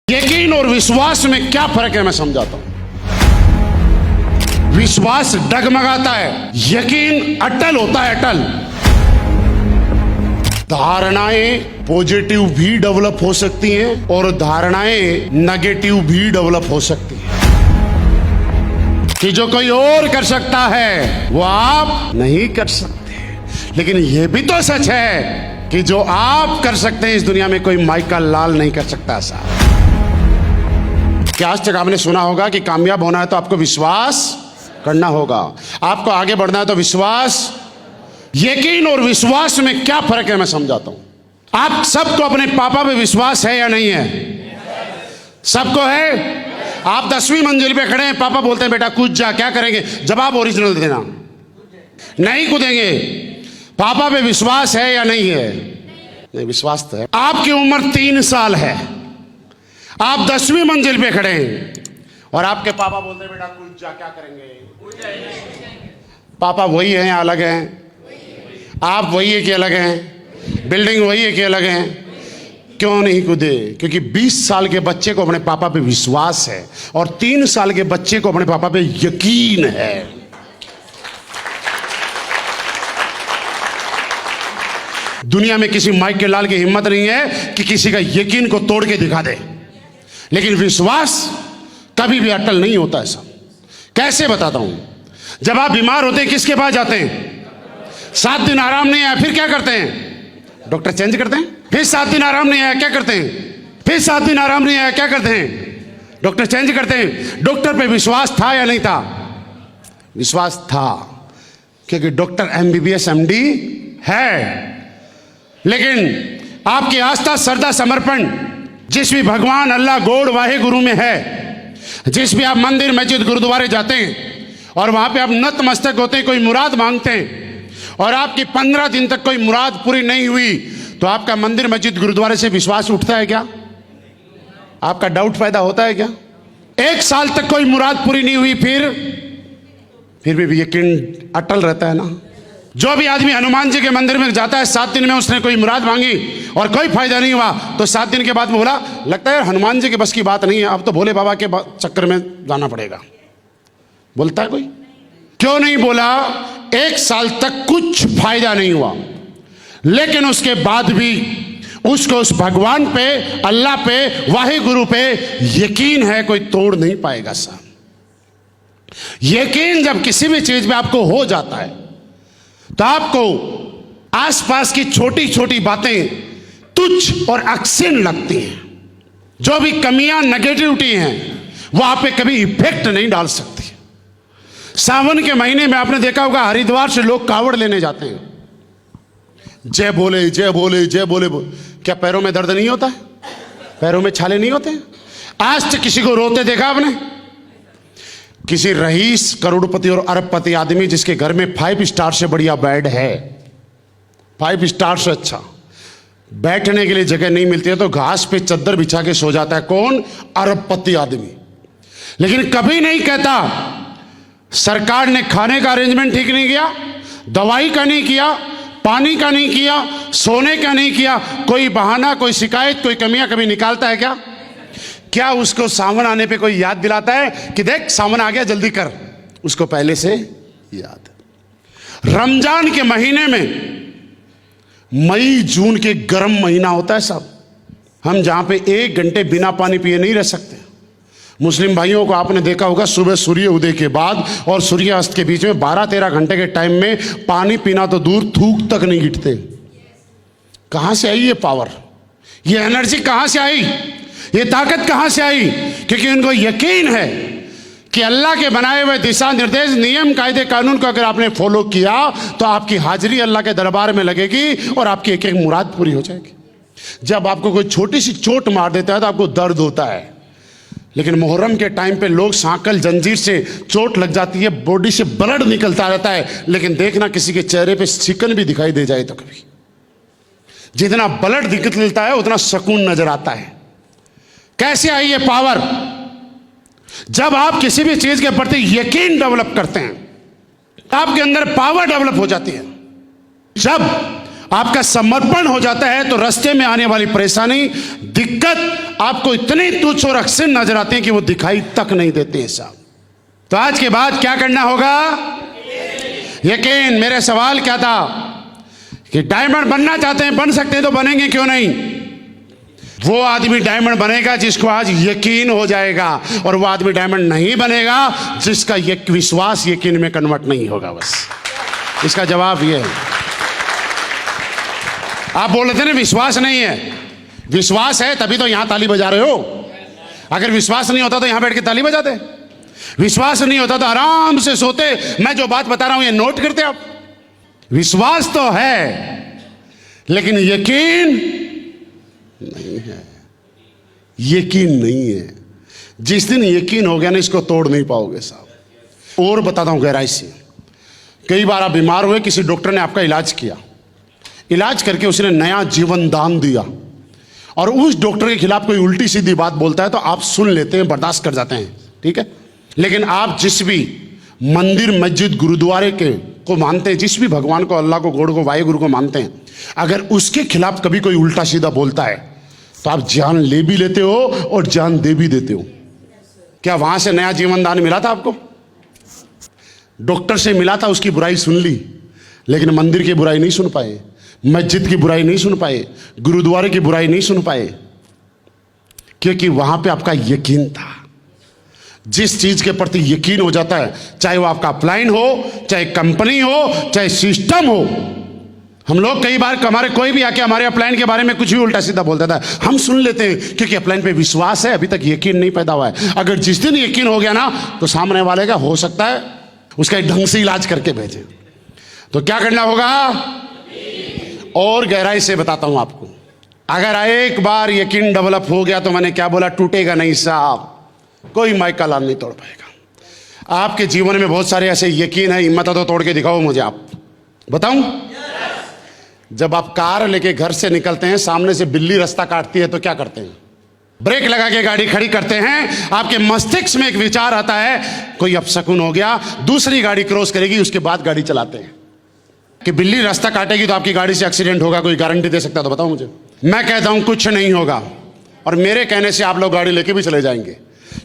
यकीन और विश्वास में क्या फर्क है मैं समझाता हूं। विश्वास डगमगाता है, यकीन अटल होता है, अटल। धारणाएं पॉजिटिव भी डेवलप हो सकती हैं और धारणाएं नेगेटिव भी डेवलप हो सकती हैं। कि जो कोई और कर सकता है वो आप नहीं कर सकते, लेकिन यह भी तो सच है कि जो आप कर सकते हैं इस दुनिया में कोई माइकल लाल नहीं कर सकता। ऐसा क्या आज तक आपने सुना होगा कि कामयाब होना है तो आपको विश्वास करना होगा, आपको आगे बढ़ना है तो विश्वास। यकीन और विश्वास में क्या फर्क है मैं समझाता हूं। आप सबको अपने पापा पे विश्वास है या नहीं है? सबको है। आप 10वीं मंजिल पे खड़े हैं, पापा बोलते हैं बेटा कूद जा, क्या करेंगे? जवाब ओरिजिनल देना, नहीं कूदेंगे। पापा पे विश्वास है या नहीं है? नहीं, विश्वास तो है। आपकी उम्र 3 साल है, आप 10वीं मंजिल पे खड़े हैं और आपके पापा बोलते हैं बेटा कूद जा, क्या करेंगे? पापा वही हैं या अलग हैं? आप वही है कि अलग हैं? बिल्डिंग वही है कि अलग हैं? क्यों नहीं कूदे? क्योंकि 20 साल के बच्चे को अपने पापा पे विश्वास है और 3 साल के बच्चे को अपने पापा पे यकीन है। दुनिया में किसी माइकल लाल की हिम्मत नहीं है कि किसी का यकीन को तोड़ के दिखा दे, लेकिन विश्वास कभी भी अटल नहीं होता। ऐसा कैसे बताता हूं। जब आप बीमार होते हैं किसके पास जाते हैं? 7 दिन आराम नहीं आया, फिर क्या करते हैं? डॉक्टर चेंज करते हैं। फिर 7 दिन आराम नहीं आया, क्या करते हैं? फिर 7 दिन आराम नहीं आया, क्या करते हैं? डॉक्टर चेंज करते हैं। डॉक्टर पे विश्वास था या नहीं था? विश्वास था, क्योंकि डॉक्टर MBBS MD है। लेकिन आपकी आस्था, श्रद्धा, समर्पण जिस भी भगवान, अल्लाह, गॉड, वाहे गुरु में है, जिस भी आप मंदिर, मस्जिद, गुरुद्वारे जाते हैं और वहां पे आप नतमस्तक होते हैं, कोई मुराद मांगते हैं और आपकी 15 दिन तक कोई मुराद पूरी नहीं हुई, तो आपका मंदिर, मस्जिद, गुरुद्वारे से विश्वास उठता है क्या? आपका डाउट पैदा होता है क्या? 1 साल तक कोई मुराद पूरी नहीं हुई, फिर भी यकीन अटल रहता है ना। जो भी आदमी हनुमान जी के मंदिर में जाता है, 7 दिन में उसने कोई मुराद मांगी और कोई फायदा नहीं हुआ, तो 7 दिन के बाद में बोला लगता है हनुमान जी के बस की बात नहीं है, अब तो भोले बाबा के चक्कर में जाना पड़ेगा। बोलता है कोई? क्यों नहीं बोला? 1 साल तक कुछ फायदा नहीं हुआ, लेकिन उसके बाद भी उसको उस भगवान पे, अल्लाह पे, वाहे गुरु पे यकीन है, कोई तोड़ नहीं पाएगा। साहब, यकीन जब किसी भी चीज में आपको हो जाता है तो आपको आसपास की छोटी छोटी बातें तुच्छ और अक्षीण लगती हैं। जो भी कमियां, नेगेटिविटी हैं, वो आप पे कभी इफेक्ट नहीं डाल सकती। सावन के महीने में आपने देखा होगा हरिद्वार से लोग कावड़ लेने जाते हैं, जय बोले जय बोले जय बोले। क्या पैरों में दर्द नहीं होता है? पैरों में छाले नहीं होते हैं? आज तक किसी को रोते देखा आपने? किसी रईस, करोड़पति और अरबपति आदमी जिसके घर में 5 स्टार से बढ़िया बेड है, 5 स्टार से अच्छा, बैठने के लिए जगह नहीं मिलती है तो घास पे चद्दर बिछा के सो जाता है। कौन? अरबपति आदमी। लेकिन कभी नहीं कहता सरकार ने खाने का अरेंजमेंट ठीक नहीं किया, दवाई का नहीं किया, पानी का नहीं किया, सोने का नहीं किया। कोई बहाना, कोई शिकायत, कोई कमियां कभी निकालता है क्या? क्या उसको सावन आने पे कोई याद दिलाता है कि देख सावन आ गया जल्दी कर? उसको पहले से याद। रमजान के महीने में, मई जून के गर्म महीना होता है साहब, हम जहां पे 1 घंटे बिना पानी पिए नहीं रह सकते। मुस्लिम भाइयों को आपने देखा होगा सुबह सूर्य उदय के बाद और सूर्यास्त के बीच में 12-13 घंटे के टाइम में पानी पीना तो दूर, थूक तक नहीं गिरते। कहां से आई ये पावर? ये एनर्जी कहां से आई? ये ताकत कहां से आई? क्योंकि उनको यकीन है कि अल्लाह के बनाए हुए दिशा निर्देश, नियम, कायदे, कानून को अगर आपने फॉलो किया तो आपकी हाजिरी अल्लाह के दरबार में लगेगी और आपकी एक एक मुराद पूरी हो जाएगी। जब आपको कोई छोटी सी चोट मार देता है तो आपको दर्द होता है, लेकिन मुहर्रम के टाइम पे लोग सांकल, जंजीर से चोट लग जाती है, बॉडी से ब्लड निकलता रहता है, लेकिन देखना किसी के चेहरे पे सिकन भी दिखाई दे जाए तो कभी, जितना ब्लड निकलता है उतना सुकून नजर आता है। कैसे आई ये पावर? जब आप किसी भी चीज के प्रति यकीन डेवलप करते हैं, आपके अंदर पावर डेवलप हो जाती है। जब आपका समर्पण हो जाता है तो रास्ते में आने वाली परेशानी, दिक्कत आपको इतनी तुच्छ और अक्सर नजर आते हैं कि वो दिखाई तक नहीं देते हैं साहब। तो आज के बाद क्या करना होगा? यकीन। मेरा सवाल क्या था कि डायमंड बनना चाहते हैं, बन सकते हैं तो बनेंगे क्यों नहीं? वो आदमी डायमंड बनेगा जिसको आज यकीन हो जाएगा, और वो आदमी डायमंड नहीं बनेगा जिसका विश्वास यकीन में कन्वर्ट नहीं होगा। बस इसका जवाब ये है। आप बोल रहे थे ना विश्वास नहीं है। विश्वास है तभी तो यहां ताली बजा रहे हो। अगर विश्वास नहीं होता तो यहां बैठ के ताली बजाते। विश्वास नहीं होता तो आराम से सोते। मैं जो बात बता रहा हूं ये नोट करते आप। विश्वास तो है लेकिन यकीन नहीं है। यकीन नहीं है। जिस दिन यकीन हो गया ना, इसको तोड़ नहीं पाओगे साहब। और बताता हूं गहराई से। कई बार आप बीमार हुए, किसी डॉक्टर ने आपका इलाज किया, इलाज करके उसने नया जीवन दान दिया, और उस डॉक्टर के खिलाफ कोई उल्टी सीधी बात बोलता है तो आप सुन लेते हैं, बर्दाश्त कर जाते हैं, ठीक है। लेकिन आप जिस भी मंदिर, मस्जिद, गुरुद्वारे के को मानते हैं, जिस भी भगवान को, अल्लाह को, गॉड को, वाहिगुरु को मानते हैं, अगर उसके खिलाफ कभी कोई उल्टा सीधा बोलता है तो आप जान ले भी लेते हो और जान दे भी देते हो। क्या वहां से नया जीवन दान मिला था आपको? डॉक्टर से मिला था, उसकी बुराई सुन ली, लेकिन मंदिर की बुराई नहीं सुन पाए, मस्जिद की बुराई नहीं सुन पाए, गुरुद्वारे की बुराई नहीं सुन पाए, क्योंकि वहां पे आपका यकीन था। जिस चीज के प्रति यकीन हो जाता है, चाहे वो आपका अपलाइन हो, चाहे कंपनी हो, चाहे सिस्टम हो। हम लोग कई बार, हमारे कोई भी आके हमारे अपलाइन के बारे में कुछ भी उल्टा सीधा बोल देता है, हम सुन लेते हैं क्योंकि अपलाइन पे विश्वास है, अभी तक यकीन नहीं पैदा हुआ है। अगर जिस दिन यकीन हो गया ना, तो सामने वाले का हो सकता है उसका ढंग से इलाज करके भेजे। तो क्या करना होगा? और गहराई से बताता हूं आपको। अगर एक बार यकीन डेवलप हो गया तो मैंने क्या बोला, टूटेगा नहीं साहब, कोई माइका लाल नहीं तोड़ पाएगा। आपके जीवन में बहुत सारे ऐसे यकीन है, हिम्मत है तो तोड़ के दिखाओ मुझे। आप बताऊं? जब आप कार लेके घर से निकलते हैं, सामने से बिल्ली रास्ता काटती है तो क्या करते हैं? ब्रेक लगा के गाड़ी खड़ी करते हैं। आपके मस्तिष्क में एक विचार आता है, कोई अपशकुन हो गया, दूसरी गाड़ी क्रॉस करेगी, उसके बाद गाड़ी चलाते हैं। कि बिल्ली रास्ता काटेगी तो आपकी गाड़ी से एक्सीडेंट होगा, कोई गारंटी दे सकता है तो बताओ मुझे। मैं कहता हूं कुछ नहीं होगा, और मेरे कहने से आप लोग गाड़ी लेके भी चले जाएंगे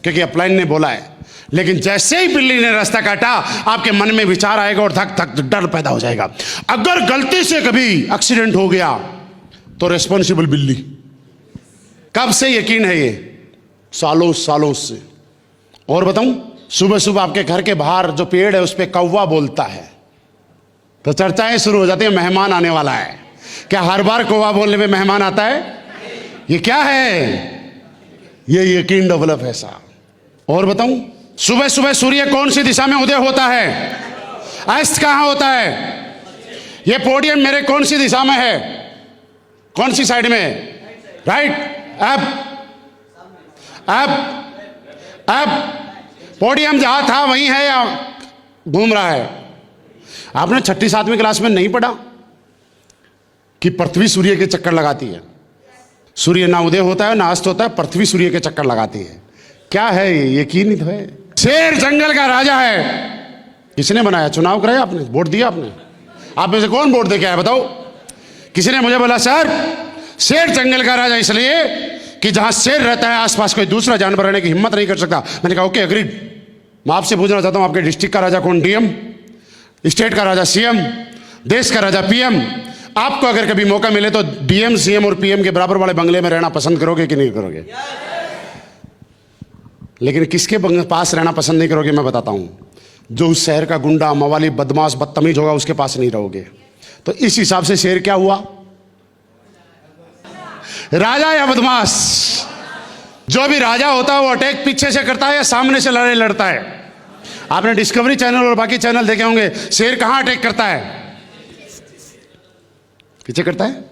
क्योंकि अपलाइन ने बोला है। लेकिन जैसे ही बिल्ली ने रास्ता काटा, आपके मन में विचार आएगा और धक धक डर पैदा हो जाएगा। अगर गलती से कभी एक्सीडेंट हो गया तो रिस्पॉन्सिबल बिल्ली। कब से यकीन है ये? सालों सालों से। और बताऊं, सुबह सुबह आपके घर के बाहर जो पेड़ है उस पर कौवा बोलता है तो चर्चाएं शुरू हो जाती है, मेहमान आने वाला है। क्या हर बार कौवा बोलने में मेहमान आता है? ये क्या है? ये यकीन डेवलप है साहब। और बताऊं, सुबह सुबह सूर्य कौन सी दिशा में उदय होता है? अस्त कहां होता है? ये पोडियम मेरे कौन सी दिशा में है? कौन सी साइड में? राइट। अब पोडियम जहां था वहीं है या घूम रहा है? आपने 6ठी 7वीं क्लास में नहीं पढ़ा कि पृथ्वी सूर्य के चक्कर लगाती है? सूर्य ना उदय होता है ना अस्त होता है, पृथ्वी सूर्य के चक्कर लगाती है। क्या है ये? यकीन ही तो है। शेर जंगल का राजा है। किसने बनाया? चुनाव कराया आपने? वोट दिया आपने? आप में से कौन वोट दे के आया बताओ? किसी ने मुझे बोला सर शेर जंगल का राजा इसलिए कि जहां शेर रहता है आसपास कोई दूसरा जानवर रहने की हिम्मत नहीं कर सकता। मैंने कहा ओके एग्रीड। मैं आपसे पूछना चाहता हूं, आपके डिस्ट्रिक्ट का राजा कौन? डीएम। स्टेट का राजा सीएम। देश का राजा पीएम। आपको अगर कभी मौका मिले तो डीएम, सीएम और पीएम के बराबर वाले बंगले में रहना पसंद करोगे कि नहीं करोगे? लेकिन किसके पास रहना पसंद नहीं करोगे मैं बताता हूं। जो उस शहर का गुंडा, मवाली, बदमाश, बदतमीज होगा उसके पास नहीं रहोगे। तो इस हिसाब से शेर क्या हुआ? राजा या बदमाश? जो भी राजा होता है वो अटैक पीछे से करता है या सामने से लड़ाई लड़ता है? आपने डिस्कवरी चैनल और बाकी चैनल देखे होंगे, शेर कहां अटैक करता है? पीछे करता है।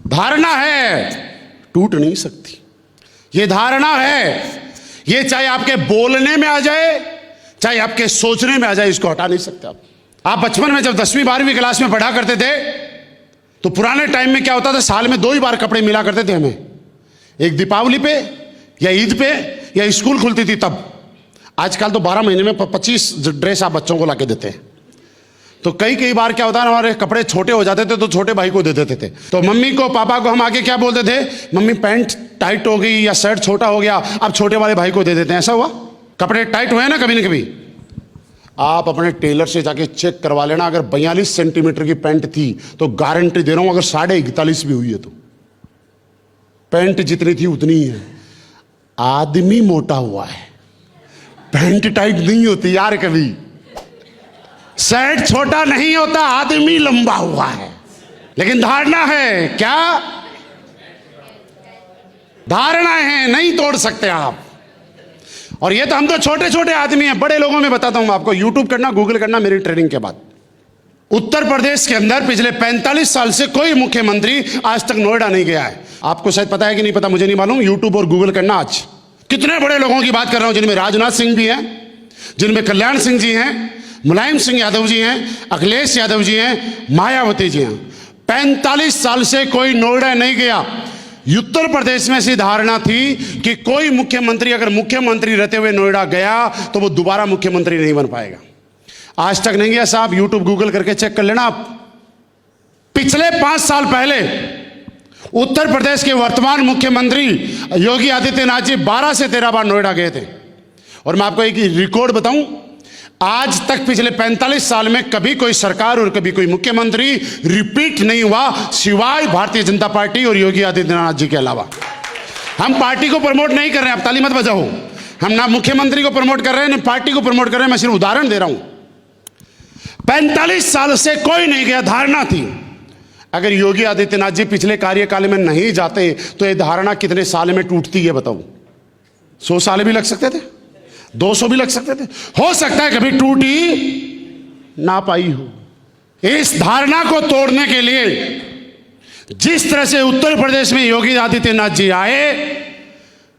धारणा है, टूट नहीं सकती। ये धारणा है, ये चाहे आपके बोलने में आ जाए चाहे आपके सोचने में आ जाए, इसको हटा नहीं सकते आप बचपन में जब 10वीं 12वीं क्लास में पढ़ा करते थे तो पुराने टाइम में क्या होता था, साल में 2 ही बार कपड़े मिला करते थे हमें, एक दीपावली पे या ईद पे या स्कूल खुलती थी तब। आजकल तो 12 महीने में 25 ड्रेस आप बच्चों को लाके देते हैं। तो कई कई बार क्या होता है, हमारे कपड़े छोटे हो जाते थे तो छोटे भाई को दे देते थे। तो मम्मी को पापा को हम आगे क्या बोलते थे, मम्मी पैंट टाइट हो गई या शर्ट छोटा हो गया, अब छोटे वाले भाई को दे देते हैं। ऐसा हुआ? कपड़े टाइट हुए ना कभी ना कभी? आप अपने टेलर से जाके चेक करवा लेना, अगर 42 सेंटीमीटर की पैंट थी तो गारंटी दे रहा हूं अगर 41.5 भी हुई है तो पैंट जितनी थी उतनी ही है। आदमी मोटा हुआ है, पैंट टाइट नहीं होती यार कभी, शर्ट छोटा नहीं होता, आदमी लंबा हुआ है। लेकिन धारणा है क्या? धारणा है, नहीं तोड़ सकते आप। और ये तो हम तो छोटे छोटे आदमी हैं, बड़े लोगों में बताता हूं आपको, यूट्यूब करना, गूगल करना मेरी ट्रेनिंग के बाद। उत्तर प्रदेश के अंदर पिछले 45 साल से कोई मुख्यमंत्री आज तक नोएडा नहीं गया है। आपको शायद पता है कि नहीं पता, मुझे नहीं मालूम। यूट्यूब और गूगल करना। आज कितने बड़े लोगों की बात कर रहा हूं, जिनमें राजनाथ सिंह भी हैं, जिनमें कल्याण सिंह जी हैं, मुलायम सिंह यादव जी हैं, अखिलेश यादव जी हैं, मायावती जी हैं। 45 साल से कोई नोएडा नहीं गया। उत्तर प्रदेश में ऐसी धारणा थी कि कोई मुख्यमंत्री अगर मुख्यमंत्री रहते हुए नोएडा गया तो वो दोबारा मुख्यमंत्री नहीं बन पाएगा। आज तक नहीं गया साहब, यूट्यूब गूगल करके चेक कर लेना आप। पिछले 5 साल पहले उत्तर प्रदेश के वर्तमान मुख्यमंत्री योगी आदित्यनाथ जी 12 से 13 बार नोएडा गए थे। और मैं आपको एक रिकॉर्ड बताऊं, आज तक पिछले 45 साल में कभी कोई सरकार और कभी कोई मुख्यमंत्री रिपीट नहीं हुआ, सिवाय भारतीय जनता पार्टी और योगी आदित्यनाथ जी के अलावा। हम पार्टी को प्रमोट नहीं कर रहे हैं, आप ताली मत बजाओ। हम ना मुख्यमंत्री को प्रमोट कर रहे हैं ना पार्टी को प्रमोट कर रहे हैं, मैं सिर्फ उदाहरण दे रहा हूं। 45 साल से कोई नहीं गया। धारणा थी अगर योगी आदित्यनाथ जी पिछले कार्यकाल में नहीं जाते तो यह धारणा कितने साल में टूटती है बताओ? 100 साल भी लग सकते थे, 200 भी लग सकते थे, हो सकता है कभी टूटी ना पाई हो। इस धारणा को तोड़ने के लिए जिस तरह से उत्तर प्रदेश में योगी आदित्यनाथ जी आए,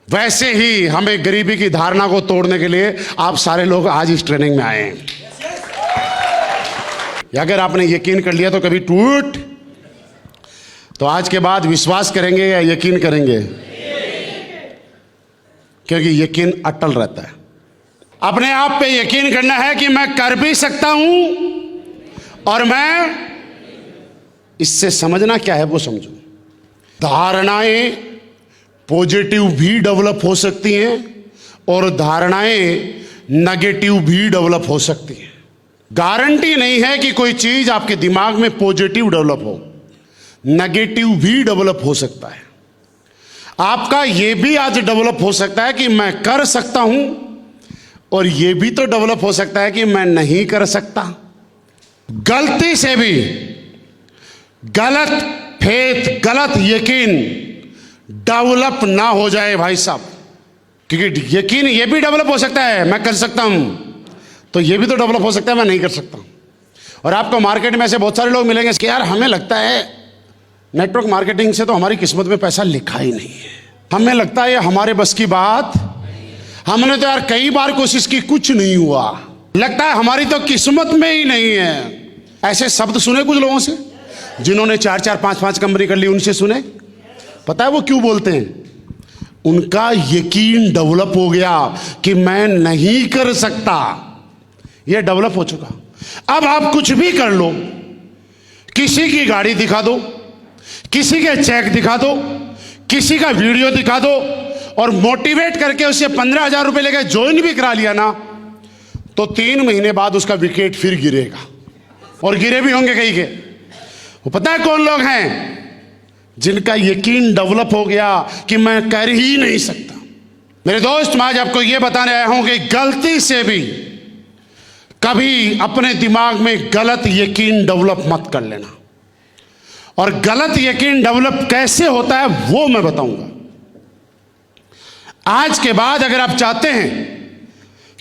वैसे ही हमें गरीबी की धारणा को तोड़ने के लिए आप सारे लोग आज इस ट्रेनिंग में आए हैं। अगर आपने यकीन कर लिया तो कभी टूट, तो आज के बाद विश्वास करेंगे या यकीन करेंगे? क्योंकि यकीन अटल रहता है। अपने आप पे यकीन करना है कि मैं कर भी सकता हूं और मैं इससे समझना क्या है वो समझूं। धारणाएं पॉजिटिव भी डेवलप हो सकती हैं और धारणाएं नेगेटिव भी डेवलप हो सकती हैं। गारंटी नहीं है कि कोई चीज आपके दिमाग में पॉजिटिव डेवलप हो, नेगेटिव भी डेवलप हो सकता है। आपका यह भी आज डेवलप हो सकता है कि मैं कर सकता हूं, और यह भी तो डेवलप हो सकता है कि मैं नहीं कर सकता। गलती से भी गलत फेथ, गलत यकीन डेवलप ना हो जाए भाई साहब, क्योंकि यकीन यह भी डेवलप हो सकता है मैं कर सकता हूं, तो यह भी तो डेवलप हो सकता है मैं नहीं कर सकता। और आपको मार्केट में ऐसे बहुत सारे लोग मिलेंगे कि यार हमें लगता है नेटवर्क मार्केटिंग से तो हमारी किस्मत में पैसा लिखा ही नहीं है, हमें लगता है ये हमारे बस की बात, हमने तो यार कई बार कोशिश की कुछ नहीं हुआ, लगता है हमारी तो किस्मत में ही नहीं है। ऐसे शब्द सुने कुछ लोगों से जिन्होंने 4-4, 5-5 कंपनी कर ली, उनसे सुने। पता है वो क्यों बोलते हैं? उनका यकीन डेवलप हो गया कि मैं नहीं कर सकता, यह डेवलप हो चुका। अब आप कुछ भी कर लो, किसी की गाड़ी दिखा दो, किसी के चेक दिखा दो, किसी का वीडियो दिखा दो और मोटिवेट करके उसे 15,000 रुपए लेकर ज्वाइन भी करा लिया ना, तो 3 महीने बाद उसका विकेट फिर गिरेगा, और गिरे भी होंगे कई के। वो पता है कौन लोग हैं? जिनका यकीन डेवलप हो गया कि मैं कर ही नहीं सकता। मेरे दोस्त, मैं आज आपको यह बताने आया हूं कि गलती से भी कभी अपने दिमाग में गलत यकीन डेवलप मत कर लेना। और गलत यकीन डेवलप कैसे होता है वो मैं बताऊंगा। आज के बाद अगर आप चाहते हैं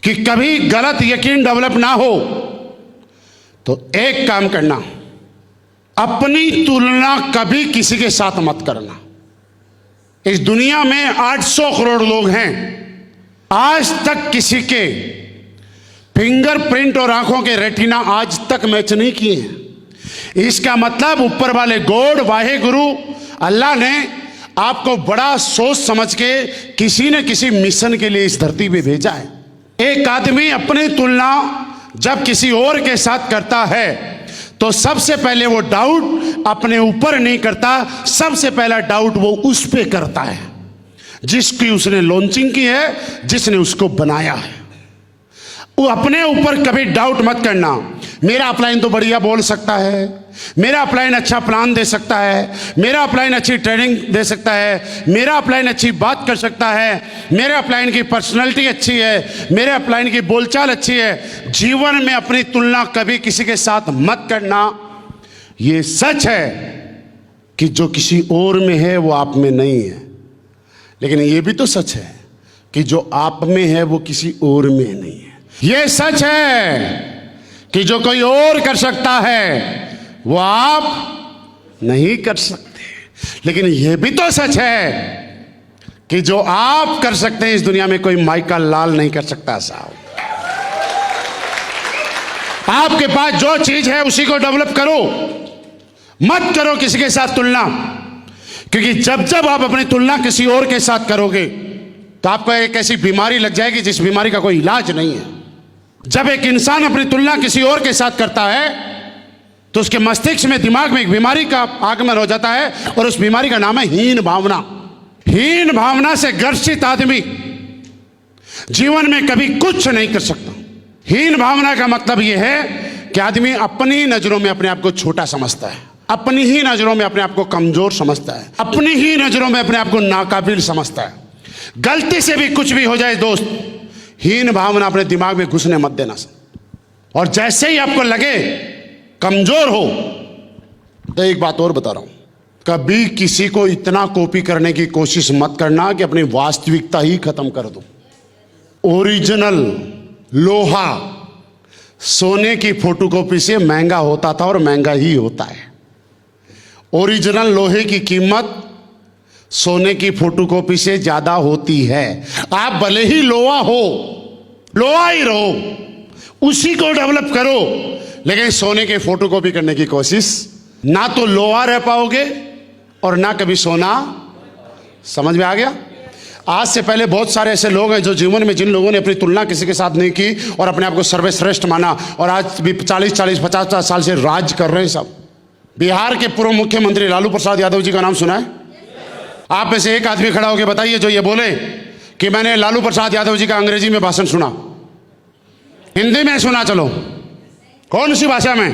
कि कभी गलत यकीन डेवलप ना हो, तो एक काम करना, अपनी तुलना कभी किसी के साथ मत करना। इस दुनिया में 800 करोड़ लोग हैं, आज तक किसी के फिंगरप्रिंट और आंखों के रेटिना आज तक मैच नहीं किए हैं। इसका मतलब ऊपर वाले गॉड, वाहेगुरु, अल्लाह ने आपको बड़ा सोच समझ के किसी न किसी मिशन के लिए इस धरती पे भेजा है। एक आदमी अपनी तुलना जब किसी और के साथ करता है तो सबसे पहले वो डाउट अपने ऊपर नहीं करता, सबसे पहला डाउट वो उस पे करता है जिसकी उसने लॉन्चिंग की है, जिसने उसको बनाया है। वो अपने ऊपर कभी डाउट मत करना। मेरा अपलाइन तो बढ़िया बोल सकता है, मेरा अपलाइन अच्छा प्लान दे सकता है, मेरा अपलाइन अच्छी ट्रेनिंग दे सकता है, मेरा अपलाइन अच्छी बात कर सकता है, मेरे अपलाइन की पर्सनैलिटी अच्छी है, मेरे अपलाइन की बोलचाल अच्छी है। जीवन में अपनी तुलना कभी किसी के साथ मत करना। ये सच है कि जो किसी और में है वो आप में नहीं है, लेकिन ये भी तो सच है कि जो आप में है वो किसी और में नहीं है। ये सच है कि जो कोई और कर सकता है वो आप नहीं कर सकते, लेकिन यह भी तो सच है कि जो आप कर सकते हैं इस दुनिया में कोई माइकल लाल नहीं कर सकता साहब। आपके पास जो चीज है उसी को डेवलप करो, मत करो किसी के साथ तुलना, क्योंकि जब जब आप अपनी तुलना किसी और के साथ करोगे तो आपको एक ऐसी बीमारी लग जाएगी जिस बीमारी का कोई इलाज नहीं है। जब एक इंसान अपनी तुलना किसी और के साथ करता है तो उसके मस्तिष्क में, दिमाग में एक बीमारी का आगमन हो जाता है, और उस बीमारी का नाम है हीन भावना। हीन भावना से ग्रसित आदमी जीवन में कभी कुछ नहीं कर सकता। हीन भावना का मतलब यह है कि आदमी अपनी नजरों में अपने आप को छोटा समझता है, अपनी ही नजरों में अपने आप को कमजोर समझता है, अपनी ही नजरों में अपने आप को नाकाबिल समझता है। गलती से भी कुछ भी हो जाए दोस्त, हीन भावना अपने दिमाग में घुसने मत देना। और जैसे ही आपको लगे कमजोर हो, तो एक बात और बता रहा हूं, कभी किसी को इतना कॉपी करने की कोशिश मत करना कि अपनी वास्तविकता ही खत्म कर दो। ओरिजिनल लोहा सोने की फोटोकॉपी से महंगा होता था और महंगा ही होता है। ओरिजिनल लोहे की कीमत सोने की फोटोकॉपी से ज्यादा होती है। आप भले ही लोहा हो, लोहा ही रहो, उसी को डेवलप करो, लेकिन सोने के फोटोकॉपी करने की कोशिश, ना तो लोहा रह पाओगे और ना कभी सोना। समझ में आ गया? आज से पहले बहुत सारे ऐसे लोग हैं जो जीवन में, जिन लोगों ने अपनी तुलना किसी के साथ नहीं की और अपने आप को सर्वश्रेष्ठ माना, और आज भी 40-40, 50-50 साल से राज कर रहे हैं सब। बिहार के पूर्व मुख्यमंत्री लालू प्रसाद यादव जी का नाम सुना है? आप में से एक आदमी खड़ा होकर बताइए जो ये बोले कि मैंने लालू प्रसाद यादव जी का अंग्रेजी में भाषण सुना, हिंदी में सुना, चलो कौन सी भाषा में?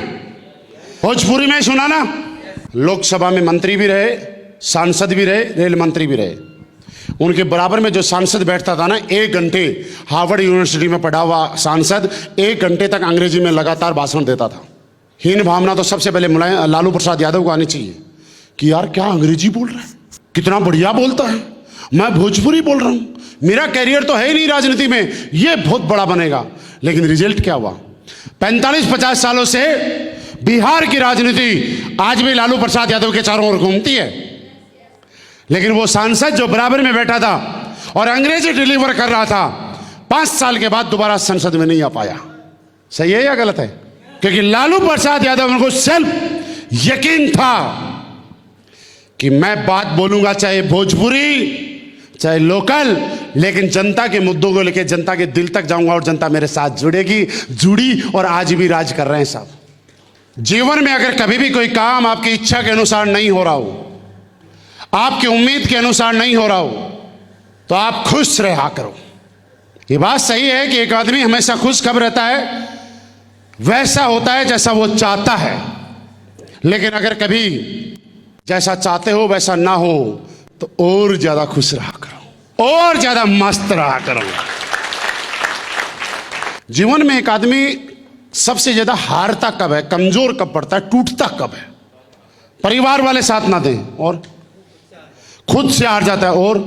भोजपुरी में सुना ना। लोकसभा में मंत्री भी रहे, सांसद भी रहे, रेल मंत्री भी रहे। उनके बराबर में जो सांसद बैठता था ना, 1 घंटे, हार्वर्ड यूनिवर्सिटी में पढ़ा हुआ सांसद 1 घंटे तक अंग्रेजी में लगातार भाषण देता था। हीन भावना तो सबसे पहले लालू प्रसाद यादव को आनी चाहिए कि यार क्या अंग्रेजी बोल रहा है, कितना बढ़िया बोलता है, मैं भोजपुरी बोल रहा हूं, मेरा कैरियर तो है ही नहीं राजनीति में, ये बहुत बड़ा बनेगा। लेकिन रिजल्ट क्या हुआ? 45-50 सालों से बिहार की राजनीति आज भी लालू प्रसाद यादव के चारों ओर घूमती है, लेकिन वो सांसद जो बराबर में बैठा था और अंग्रेजी डिलीवर कर रहा था, 5 साल के बाद दोबारा संसद में नहीं आ पाया। सही है या गलत है? क्योंकि लालू प्रसाद यादव को सेल्फ यकीन था कि मैं बात बोलूंगा चाहे भोजपुरी चाहे लोकल, लेकिन जनता के मुद्दों को लेकर जनता के दिल तक जाऊंगा और जनता मेरे साथ जुड़ेगी, जुड़ी, और आज भी राज कर रहे हैं साहब। जीवन में अगर कभी भी कोई काम आपकी इच्छा के अनुसार नहीं हो रहा हो, आपकी उम्मीद के अनुसार नहीं हो रहा हो, तो आप खुश रहा करो। ये बात सही है कि एक आदमी हमेशा खुश कब रहता है? वैसा होता है जैसा वो चाहता है। लेकिन अगर कभी जैसा चाहते हो वैसा ना हो तो और ज्यादा खुश रहा करो, और ज्यादा मस्त रहा करो। जीवन में एक आदमी सबसे ज्यादा हारता कब है, कमजोर कब पड़ता है, टूटता कब है? परिवार वाले साथ ना दें और खुद से हार जाता है। और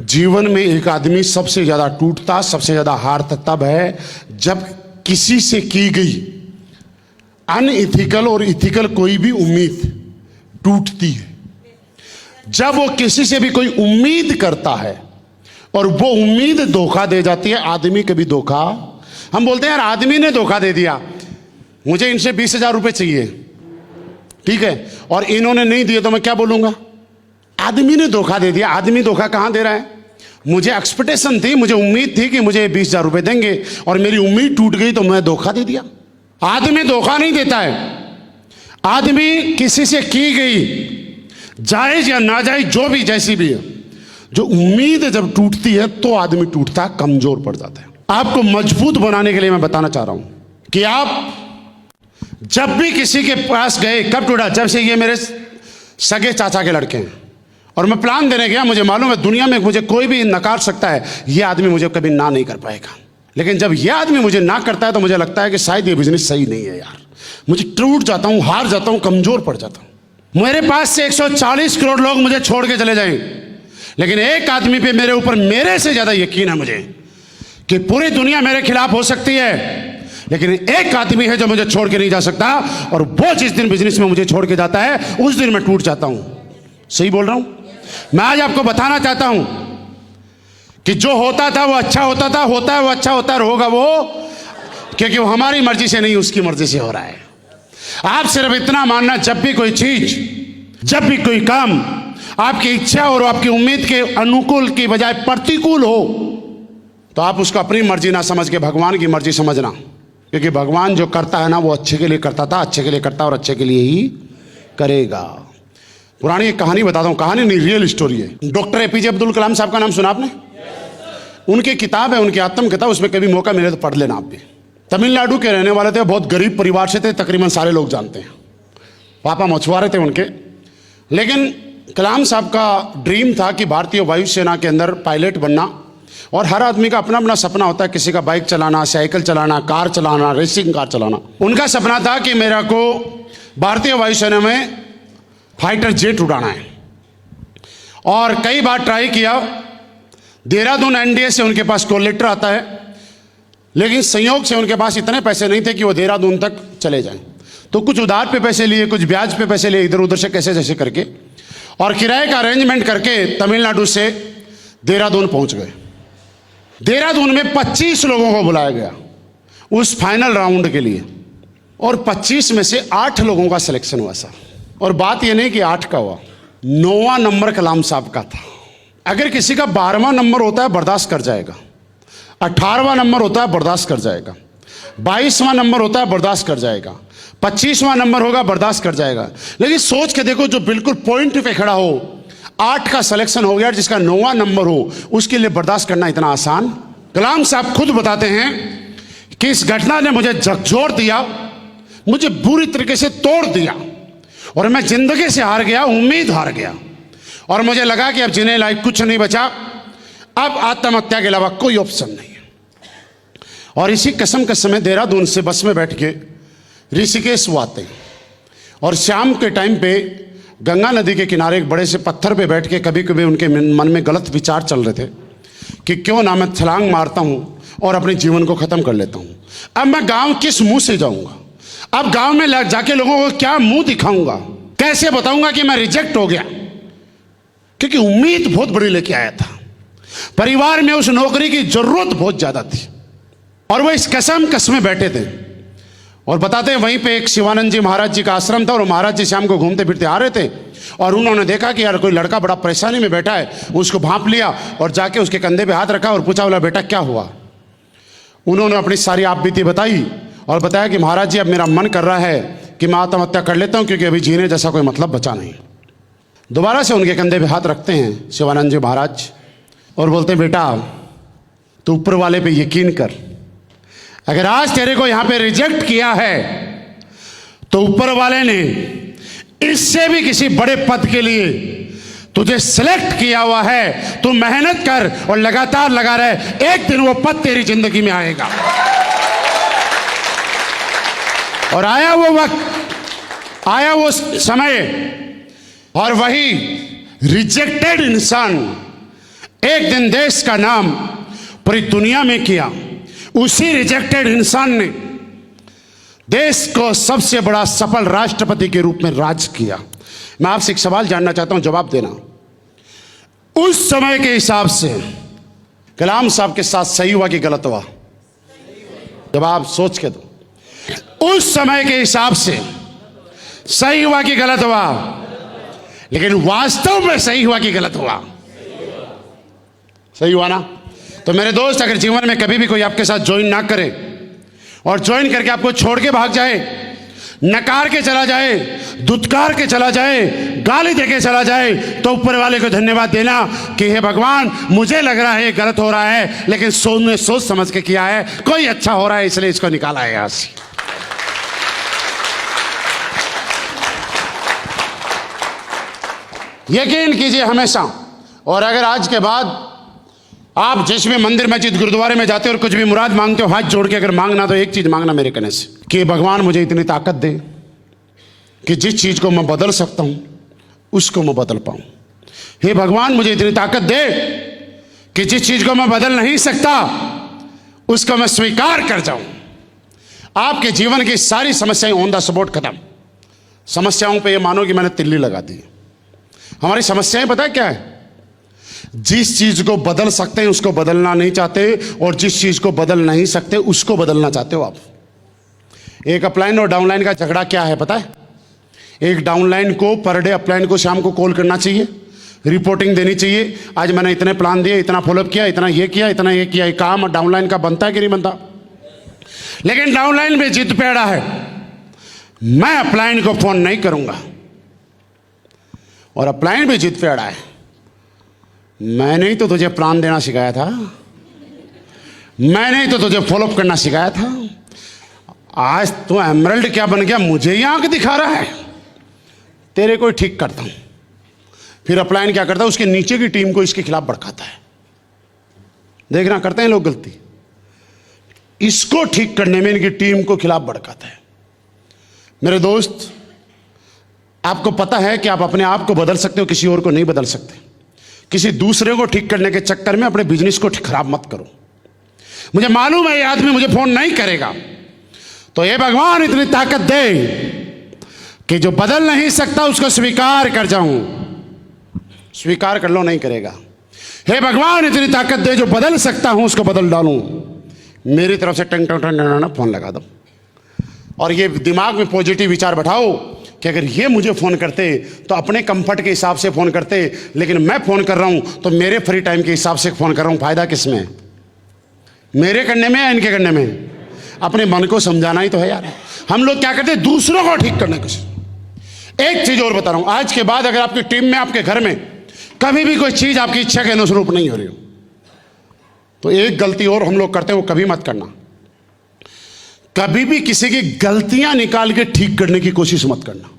जीवन में एक आदमी सबसे ज्यादा टूटता, सबसे ज्यादा हारता तब है जब किसी से की गई अनइथिकल और इथिकल कोई भी उम्मीद टूटती है। जब वो किसी से भी कोई उम्मीद करता है और वो उम्मीद धोखा दे जाती है। आदमी कभी धोखा, हम बोलते हैं यार आदमी ने धोखा दे दिया, मुझे इनसे 20,000 रुपये चाहिए, ठीक है, और इन्होंने नहीं दिए तो मैं क्या बोलूंगा? आदमी ने धोखा दे दिया। आदमी धोखा कहां दे रहा है? मुझे एक्सपेक्टेशन थी, मुझे उम्मीद थी कि मुझे 20,000 रुपये देंगे और मेरी उम्मीद टूट गई तो मैं धोखा दे दिया। आदमी धोखा नहीं देता है, आदमी किसी से की गई जायज या नाजायज जो भी जैसी भी है, जो उम्मीद जब टूटती है तो आदमी टूटता है, कमजोर पड़ जाता है। आपको मजबूत बनाने के लिए मैं बताना चाह रहा हूं कि आप जब भी किसी के पास गए, कब टूटा? जब से ये मेरे सगे चाचा के लड़के हैं और मैं प्लान देने गया, मुझे मालूम है दुनिया में मुझे कोई भी नकार सकता है, ये आदमी मुझे कभी ना नहीं कर पाएगा। लेकिन जब ये आदमी मुझे ना करता है तो मुझे लगता है कि शायद ये बिजनेस सही नहीं है यार। मुझे टूट जाता हूं, हार जाता हूं, कमजोर पड़ जाता हूं। मेरे पास से 140 करोड़ लोग मुझे छोड़ के चले जाएं, लेकिन एक आदमी पे मेरे ऊपर मेरे से ज्यादा यकीन है मुझे कि पूरी दुनिया मेरे खिलाफ हो सकती है, लेकिन एक आदमी है जो मुझे छोड़ के नहीं जा सकता, और वो जिस दिन बिजनेस में मुझे छोड़ के जाता है उस दिन मैं टूट जाता हूं। सही बोल रहा हूं? मैं आज आपको बताना चाहता हूं कि जो होता था वो अच्छा होता था, होता है वो अच्छा होता है, होगा वो, क्योंकि वो हमारी मर्जी से नहीं, उसकी मर्जी से हो रहा है। आप सिर्फ इतना मानना, जब भी कोई चीज, जब भी कोई काम आपकी इच्छा और आपकी उम्मीद के अनुकूल की बजाय प्रतिकूल हो, तो आप उसको अपनी मर्जी ना समझ के भगवान की मर्जी समझना, क्योंकि भगवान जो करता है ना वो अच्छे के लिए करता था, अच्छे के लिए करता है और अच्छे के लिए ही करेगा। पुरानी एक कहानी बताता हूँ, कहानी नहीं, रियल स्टोरी है। डॉक्टर एपीजे अब्दुल कलाम साहब का नाम सुना आपने? उनकी किताब है, उनकी आत्मकथा, उसमें कभी मौका मिले तो पढ़ लेना आप भी। तमिलनाडु के रहने वाले थे, बहुत गरीब परिवार से थे, तकरीबन सारे लोग जानते हैं। पापा मछुआरे थे उनके, लेकिन कलाम साहब का ड्रीम था कि भारतीय वायुसेना के अंदर पायलट बनना। और हर आदमी का अपना अपना सपना होता है, किसी का बाइक चलाना, साइकिल चलाना, कार चलाना, रेसिंग कार चलाना। उनका सपना था कि मेरा को भारतीय वायुसेना में फाइटर जेट उड़ाना है, और कई बार ट्राई किया। देहरादून एनडीए से उनके पास कॉल लेटर आता है, लेकिन संयोग से उनके पास इतने पैसे नहीं थे कि वो देहरादून तक चले जाएं। तो कुछ उधार पे पैसे लिए, कुछ ब्याज पे पैसे लिए, इधर उधर से कैसे जैसे करके, और किराए का अरेंजमेंट करके तमिलनाडु से देहरादून पहुंच गए। देहरादून में 25 लोगों को बुलाया गया उस फाइनल राउंड के लिए, और 25 में से 8 लोगों का सिलेक्शन हुआ सर। और बात यह नहीं कि 8 का हुआ, 9वां नंबर कलाम साहब का था। अगर किसी का 12वां नंबर होता है बर्दाश्त कर जाएगा, 18वां नंबर होता है बर्दाश्त कर जाएगा, 22वां नंबर होता है बर्दाश्त कर जाएगा, 25वां नंबर होगा बर्दाश्त कर जाएगा। लेकिन सोच के देखो, जो बिल्कुल पॉइंट पे खड़ा हो, 8 का सिलेक्शन हो गया, जिसका 9वां नंबर हो, उसके लिए बर्दाश्त करना इतना आसान? कलाम साहब खुद बताते हैं कि इस घटना ने मुझे झकझोर दिया, मुझे बुरी तरीके से तोड़ दिया, और मैं जिंदगी से हार गया, उम्मीद हार गया, और मुझे लगा कि अब जीने लायक कुछ नहीं बचा, अब आत्महत्या के अलावा कोई ऑप्शन नहीं है। और इसी कसम के समय देहरादून से बस में बैठ के ऋषिकेश वो आते हैं, और शाम के टाइम पे गंगा नदी के किनारे एक बड़े से पत्थर पे बैठ के कभी कभी उनके मन में गलत विचार चल रहे थे कि क्यों ना मैं छलांग मारता हूं और अपने जीवन को खत्म कर लेता हूं। अब मैं गांव किस मुंह से जाऊंगा? अब गांव में जाके लोगों को क्या मुंह दिखाऊंगा? कैसे बताऊंगा कि मैं रिजेक्ट हो गया? क्योंकि उम्मीद बहुत बड़ी लेके आया था, परिवार में उस नौकरी की जरूरत बहुत ज्यादा थी, और वो इस कसम बैठे थे। और बताते हैं वहीं पे एक शिवानंद जी महाराज जी का आश्रम था, और महाराज जी शाम को घूमते फिरते आ रहे थे, और उन्होंने देखा कि यार कोई लड़का बड़ा परेशानी में बैठा है। उसको भांप लिया और जाके उसके कंधे पे हाथ रखा और पूछा, बोला बेटा क्या हुआ? उन्होंने अपनी सारी आप बीती बताई और बताया कि महाराज जी अब मेरा मन कर रहा है कि मैं आत्महत्या कर लेता हूँ, क्योंकि अभी जीने जैसा कोई मतलब बचा नहीं। दोबारा से उनके कंधे पे हाथ रखते हैं शिवानंद जी महाराज और बोलते हैं, बेटा तू ऊपर वाले पे यकीन कर, अगर आज तेरे को यहां पे रिजेक्ट किया है तो ऊपर वाले ने इससे भी किसी बड़े पद के लिए तुझे सिलेक्ट किया हुआ है। तू मेहनत कर और लगातार लगा रहे, एक दिन वो पद तेरी जिंदगी में आएगा। और आया वो वक्त, आया वो समय, और वही रिजेक्टेड इंसान एक दिन देश का नाम पूरी दुनिया में किया। उसी रिजेक्टेड इंसान ने देश को सबसे बड़ा सफल राष्ट्रपति के रूप में राज किया। मैं आपसे एक सवाल जानना चाहता हूं, जवाब देना। उस समय के हिसाब से कलाम साहब के साथ सही हुआ कि गलत हुआ? जवाब सोच के दो। उस समय के हिसाब से सही हुआ कि गलत हुआ? लेकिन वास्तव में सही हुआ कि गलत हुआ? सही हुआ ना? तो मेरे दोस्त, अगर जीवन में कभी भी कोई आपके साथ ज्वाइन ना करे और ज्वाइन करके आपको छोड़ के भाग जाए, नकार के चला जाए, दुत्कार के चला जाए, गाली दे के चला जाए, तो ऊपर वाले को धन्यवाद देना कि हे भगवान, मुझे लग रहा है गलत हो रहा है, लेकिन सोच समझ के किया है, कोई अच्छा हो रहा है इसलिए इसको निकाला है यहां से। यकीन कीजिए हमेशा, और अगर आज के बाद आप जिसमें मंदिर मस्जिद गुरुद्वारे में जाते हो और कुछ भी मुराद मांगते हो, हाथ जोड़ के अगर मांगना तो एक चीज मांगना मेरे कहने से कि भगवान मुझे इतनी ताकत दे कि जिस चीज को मैं बदल सकता हूं उसको मैं बदल पाऊं। हे भगवान मुझे इतनी ताकत दे कि जिस चीज को मैं बदल नहीं सकता उसको मैं स्वीकार कर जाऊं। आपके जीवन की सारी समस्याएं ऑन द स्पॉट खत्म। समस्याओं पे ये मानो कि मैंने तिल्ली लगा दी। हमारी समस्याएं पता है क्या है? जिस चीज को बदल सकते हैं उसको बदलना नहीं चाहते, और जिस चीज को बदल नहीं सकते उसको बदलना चाहते हो आप। एक अपलाइन और डाउनलाइन का झगड़ा क्या है पता है? एक डाउनलाइन को पर डे अपलाइन को शाम को कॉल करना चाहिए, रिपोर्टिंग देनी चाहिए, आज मैंने इतने प्लान दिए, इतना फॉलोअप किया, इतना ये किया, इतना ये किया। काम डाउनलाइन का बनता है कि नहीं बनता? लेकिन डाउनलाइन में जिद पे अड़ा है, मैं अपलाइन को फोन नहीं करूंगा, और अपलाइन भी जिद पे अड़ा है, मैंने ही तो तुझे प्लान देना सिखाया था, मैंने ही तो तुझे फॉलोअप करना सिखाया था, आज तू एमरल्ड क्या बन गया, मुझे ही आंख दिखा रहा है, तेरे को ठीक करता हूं। फिर अपलाइन क्या करता है? उसके नीचे की टीम को इसके खिलाफ भड़काता है। देखना करते हैं लोग गलती, इसको ठीक करने में इनकी टीम को खिलाफ भड़काता है। मेरे दोस्त, आपको पता है कि आप अपने आप को बदल सकते हो, किसी और को नहीं बदल सकते। किसी दूसरे को ठीक करने के चक्कर में अपने बिजनेस को खराब मत करो। मुझे मालूम है ये आदमी मुझे फोन नहीं करेगा, तो ये भगवान इतनी ताकत दे कि जो बदल नहीं सकता उसको स्वीकार कर जाऊं। स्वीकार कर लो, नहीं करेगा। हे भगवान इतनी ताकत दे जो बदल सकता हूं उसको बदल डालूं। मेरी तरफ से टंग टंग टंग फोन लगा दो, और ये दिमाग में पॉजिटिव विचार बैठाओ कि अगर ये मुझे फ़ोन करते तो अपने कंफर्ट के हिसाब से फ़ोन करते, लेकिन मैं फ़ोन कर रहा हूँ तो मेरे फ्री टाइम के हिसाब से फ़ोन कर रहा हूँ। फ़ायदा किस में? मेरे करने में या इनके करने में? अपने मन को समझाना ही तो है यार। हम लोग क्या करते हैं? दूसरों को ठीक करने की। एक चीज़ और बता रहा हूँ, आज के बाद अगर आपकी टीम में, आपके घर में कभी भी कोई चीज़ आपकी इच्छा के अनुरूप नहीं हो रही हो, तो एक गलती और हम लोग करते हैं, वो कभी मत करना। कभी भी किसी की गलतियां निकाल के ठीक करने की कोशिश मत करना।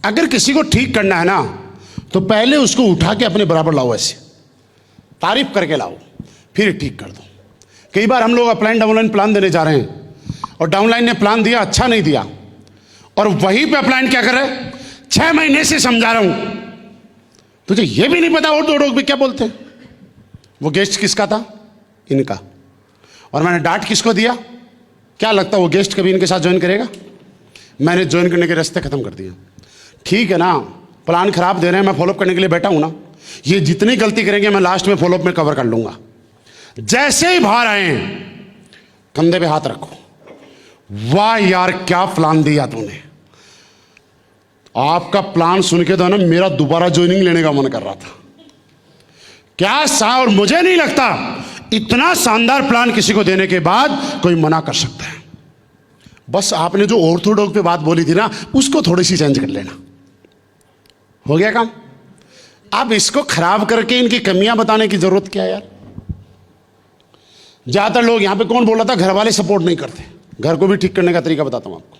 अगर किसी को ठीक करना है ना, तो पहले उसको उठा के अपने बराबर लाओ, ऐसे तारीफ करके लाओ, फिर ठीक कर दो। कई बार हम लोग अपलाइन डाउनलाइन प्लान देने जा रहे हैं, और डाउनलाइन ने प्लान दिया, अच्छा नहीं दिया, और वहीं पे अपलाइन क्या कर रहे हैं? 6 महीने से समझा रहा हूं, तुझे ये भी नहीं पता और 2 लोग भी क्या बोलते हैं। वो गेस्ट किसका था? इनका। और मैंने डांट किसको दिया? क्या लगता है वो गेस्ट कभी इनके साथ ज्वाइन करेगा? मैंने ज्वाइन करने के रास्ते खत्म कर दिए। ठीक है ना, प्लान खराब दे रहे हैं, मैं फॉलोअप करने के लिए बैठा हूं ना, ये जितनी गलती करेंगे मैं लास्ट में फॉलोअप में कवर कर लूंगा। जैसे ही बाहर आए कंधे पे हाथ रखो, वाह यार क्या प्लान दिया तूने। आपका प्लान सुन के तो ना मेरा दोबारा ज्वाइनिंग लेने का मन कर रहा था। क्या और मुझे नहीं लगता इतना शानदार प्लान किसी को देने के बाद कोई मना कर सकता है। बस आपने जो ऑर्थोडॉक्स पे बात बोली थी ना, उसको थोड़ी सी चेंज कर लेना, हो गया काम। अब इसको खराब करके इनकी कमियां बताने की जरूरत क्या है यार। ज्यादातर लोग यहां पे, कौन बोला था घर वाले सपोर्ट नहीं करते, घर को भी ठीक करने का तरीका बताता हूं आपको।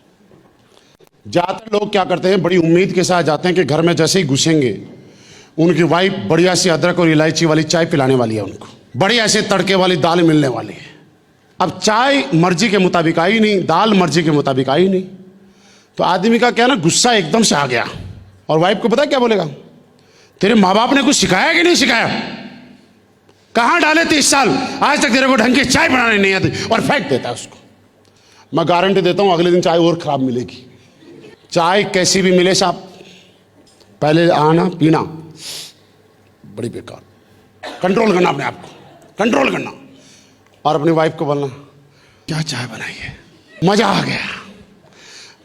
ज्यादातर लोग क्या करते हैं, बड़ी उम्मीद के साथ जाते हैं कि घर में जैसे ही घुसेंगे उनकी वाइफ बढ़िया सी अदरक और इलायची वाली चाय पिलाने वाली है, उनको बढ़िया से तड़के वाली दाल मिलने वाली है। अब चाय मर्जी के मुताबिक आई नहीं, दाल मर्जी के मुताबिक आई नहीं, तो आदमी का क्या ना, गुस्सा एकदम से आ गया। और वाइफ को पता क्या बोलेगा? तेरे माँ बाप ने कुछ सिखाया कि नहीं सिखाया? कहाँ डाले 30 साल, आज तक तेरे को ढंग की चाय बनाने नहीं आती, और फेंक देता है उसको। मैं गारंटी देता हूं अगले दिन चाय और खराब मिलेगी। चाय कैसी भी मिले साहब, पहले आना पीना बड़ी बेकार। कंट्रोल करना अपने आप को, कंट्रोल करना, और अपनी वाइफ को बोलना क्या चाय बनाई है, मजा आ गया।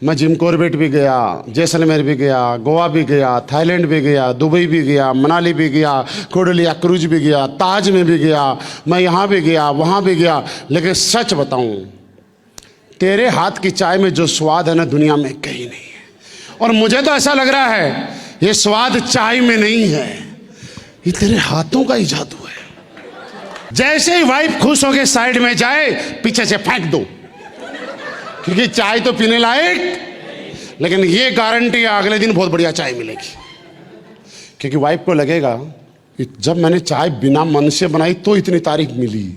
मैं जिम कॉर्बेट भी गया, जैसलमेर भी गया, गोवा भी गया, थाईलैंड भी गया, दुबई भी गया, मनाली भी गया, कोडलिया क्रूज भी गया, ताज में भी गया, मैं यहाँ भी गया, वहाँ भी गया। लेकिन सच बताऊँ, तेरे हाथ की चाय में जो स्वाद है ना, दुनिया में कहीं नहीं है। और मुझे तो ऐसा लग रहा है ये स्वाद चाय में नहीं है, ये तेरे हाथों का ही जादू है। जैसे ही वाइफ खुश होके साइड में जाए, पीछे से फेंक दो, क्योंकि चाय तो पीने लायक, लेकिन ये गारंटी है अगले दिन बहुत बढ़िया चाय मिलेगी। क्योंकि वाइफ को लगेगा कि जब मैंने चाय बिना मन से बनाई तो इतनी तारीफ मिली,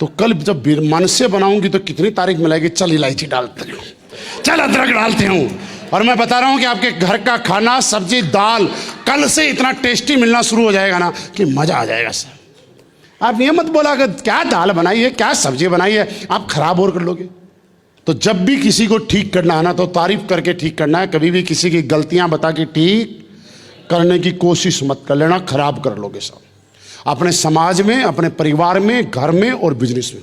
तो कल जब मन से बनाऊंगी तो कितनी तारीफ मिलेगी। चल इलायची डालते हूँ, चल अदरक डालते हूँ। और मैं बता रहा हूँ कि आपके घर का खाना, सब्जी, दाल कल से इतना टेस्टी मिलना शुरू हो जाएगा ना कि मजा आ जाएगा सर। आप ये मत बोला कि क्या दाल बनाई है, क्या सब्जी बनाई है, आप खराब और कर लोगे। तो जब भी किसी को ठीक करना है ना, तो तारीफ करके ठीक करना है। कभी भी किसी की गलतियां बता के ठीक करने की कोशिश मत कर लेना, खराब कर लोगे सब, अपने समाज में, अपने परिवार में, घर में और बिजनेस में।